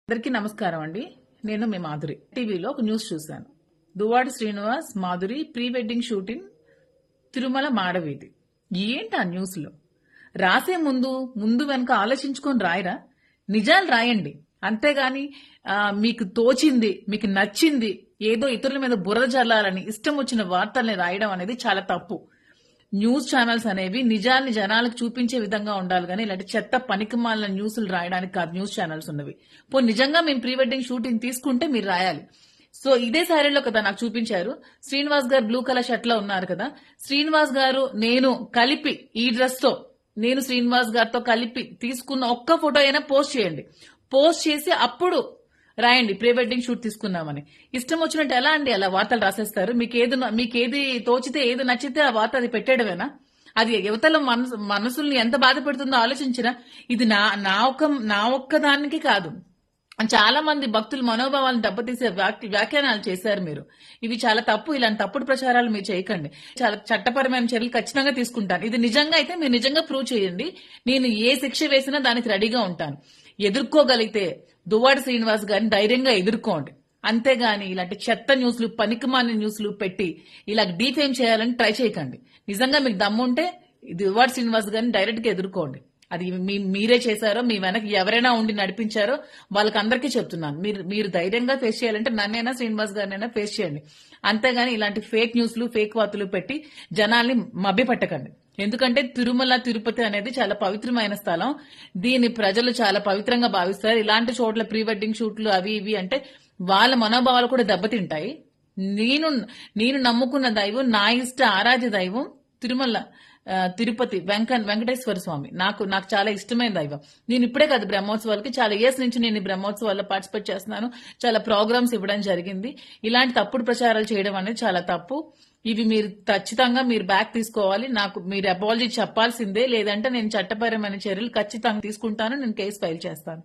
అందరికీ నమస్కారం అండి. నేను మీ మాధురి. టీవీలో ఒక న్యూస్ చూశాను. Duvvada Srinivas Madhuri pre wedding shooting Tirumala మాడవీధి. ఏంటి ఆ న్యూస్ లో రాసే ముందు వెనక ఆలోచించుకొని రాయరా? నిజాలు రాయండి. అంతేగాని మీకు తోచింది, మీకు నచ్చింది ఏదో ఇతరుల మీద బురద జల్లాలని ఇష్టం వచ్చిన వార్తల్ని రాయడం అనేది చాలా తప్పు. న్యూస్ ఛానల్స్ అనేవి నిజాల్ని జనాలకు చూపించే విధంగా ఉండాలి కానీ ఇలాంటి చెత్త పనికిమాలిన న్యూస్లు రాయడానికి కాదు న్యూస్ ఛానల్స్ ఉన్నవి. నిజంగా మేము ప్రీ వెడ్డింగ్ షూటింగ్ తీసుకుంటే మీరు రాయాలి. సో ఇదే శారీలో కదా నాకు చూపించారు. శ్రీనివాస్ గారు బ్లూ కలర్ షర్ట్ లో ఉన్నారు కదా. శ్రీనివాస్ గారు నేను కలిపి ఈ డ్రెస్ తో నేను శ్రీనివాస్ గారితో కలిపి తీసుకున్న ఒక్క ఫోటో అయినా పోస్ట్ చేయండి. పోస్ట్ చేసి అప్పుడు రాయండి ప్రీ వెడ్డింగ్ షూట్ తీసుకున్నామని. ఇష్టం వచ్చినట్టు ఎలా అండి అలా వార్తలు రాసేస్తారు? మీకేది తోచితే ఏది నచ్చితే ఆ వార్త అది పెట్టేయడమేనా? అది యువతల మనసుల్ని ఎంత బాధ పెడుతుందో ఆలోచించినా. ఇది నా ఒక్క దానికి కాదు, చాలా మంది భక్తుల మనోభావాలను దెబ్బతీసే వ్యాఖ్యానాలు చేశారు మీరు. ఇవి చాలా తప్పు. ఇలాంటి తప్పుడు ప్రచారాలు మీరు చేయకండి. చాలా చట్టపరమైన చర్యలు ఖచ్చితంగా తీసుకుంటాను. ఇది నిజంగా అయితే మీరు నిజంగా ప్రూవ్ చేయండి. నేను ఏ శిక్ష వేసినా దానికి రెడీగా ఉంటాను. ఎదుర్కోగలిగితే దువ్వాడ శ్రీనివాస్ గారిని ధైర్యంగా ఎదుర్కోండి. అంతేగాని ఇలాంటి చెత్త న్యూస్లు పనికిమాలిన న్యూస్లు పెట్టి ఇలా డీఫేమ్ చేయాలని ట్రై చేయకండి. నిజంగా మీకు దమ్ముంటే దువ్వాడ శ్రీనివాస్ గారిని డైరెక్ట్ గా ఎదుర్కోండి. అది మీరే చేశారో మీ వెనక ఎవరైనా ఉండి నడిపించారో వాళ్ళకందరికీ చెప్తున్నాను. మీరు ధైర్యంగా ఫేస్ చేయాలంటే నన్నైనా శ్రీనివాస్ గారినైనా ఫేస్ చేయండి. అంతేగాని ఇలాంటి ఫేక్ న్యూస్లు ఫేక్ వార్తలు పెట్టి జనాల్ని మభ్యపెట్టకండి. ఎందుకంటే తిరుమల తిరుపతి అనేది చాలా పవిత్రమైన స్థలం. దీన్ని ప్రజలు చాలా పవిత్రంగా భావిస్తారు. ఇలాంటి చోట్ల ప్రీ వెడ్డింగ్ షూట్లు అవి ఇవి అంటే వాళ్ళ మనోభావాలు కూడా దెబ్బతింటాయి. నేను నమ్ముకున్న దైవం, నా ఇష్ట ఆరాధ్య దైవం తిరుమల తిరుపతి వెంకటేశ్వర స్వామి. నాకు చాలా ఇష్టమైన దైవం. నేను ఇప్పుడే కాదు బ్రహ్మోత్సవాలకి చాలా ఇయర్స్ నుంచి నేను బ్రహ్మోత్సవాల్లో పార్టిసిపేట్ చేస్తున్నాను. చాలా ప్రోగ్రామ్స్ ఇవ్వడం జరిగింది. ఇలాంటి తప్పుడు ప్రచారాలు చేయడం అనేది చాలా తప్పు. ఇవి మీరు ఖచ్చితంగా బ్యాక్ తీసుకోవాలి. నాకు మీరు అపాలజీ చెప్పాల్సిందే. లేదంటే నేను చట్టపరమైన చర్యలు ఖచ్చితంగా తీసుకుంటాను. నేను కేసు ఫైల్ చేస్తాను.